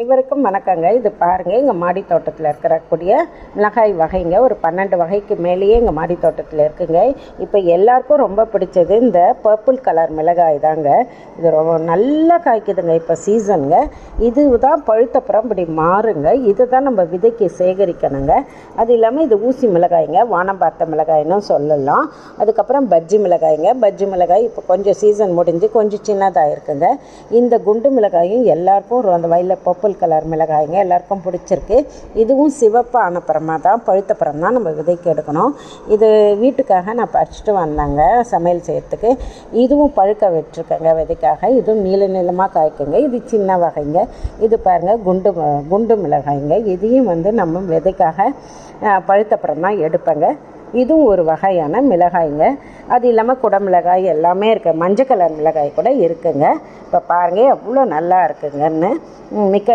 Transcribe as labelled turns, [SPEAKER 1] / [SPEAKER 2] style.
[SPEAKER 1] அனைவருக்கும் வணக்கங்க. இது பாருங்கள், எங்கள் மாடி தோட்டத்தில் இருக்கக்கூடிய மிளகாய் வகைங்க. ஒரு 12 வகைக்கு மேலேயே எங்கள் மாடி தோட்டத்தில் இருக்குங்க. இப்போ எல்லாருக்கும் ரொம்ப பிடிச்சது இந்த பர்பிள் கலர் மிளகாய் தாங்க. இது ரொம்ப நல்லா காய்க்குதுங்க. இப்போ சீசனுங்க. இது தான் பழுத்தப்புறம் இப்படி மாறுங்க. இது தான் நம்ம விதைக்கு சேகரிக்கணுங்க. அது இல்லாமல் இது ஊசி மிளகாய்ங்க, வானம் பார்த்த மிளகாய்னு சொல்லலாம். அதுக்கப்புறம் பஜ்ஜி மிளகாய்ங்க. பஜ்ஜி மிளகாய் இப்போ கொஞ்சம் சீசன் முடிஞ்சு கொஞ்சம் சின்னதாக இருக்குங்க. இந்த குண்டு மிளகாயும் எல்லாருக்கும் அந்த வயலில் பர்பிள் கலர் மிளகாய்ங்க எல்லாருக்கும் பிடிச்சிருக்கு. இதுவும் சிவப்பு ஆனப்புறமா தான், பழுத்தப்புறம் தான் நம்ம விதைக்கு எடுக்கணும். இது வீட்டுக்காக நான் பறிச்சுட்டு வந்தாங்க சமையல் செய்யறதுக்கு. இதுவும் பழுக்க விட்டுருக்கேங்க விதைக்காக. இதுவும் நீள நீளமாக காய்க்குங்க. இது சின்ன வகைங்க. இது பாருங்கள், குண்டு மிளகாய்ங்க. இதையும் நம்ம விதைக்காக பழுத்தப்புறம் தான் எடுப்பேங்க. இதுவும் ஒரு வகையான மிளகாய்ங்க. அது இல்லாமல் குடமிளகாய் எல்லாமே இருக்குது. மஞ்சள் கலர் மிளகாய் கூட இருக்குங்க. இப்போ பாருங்கள் எவ்வளோ நல்லா இருக்குங்கன்னு. மிக்க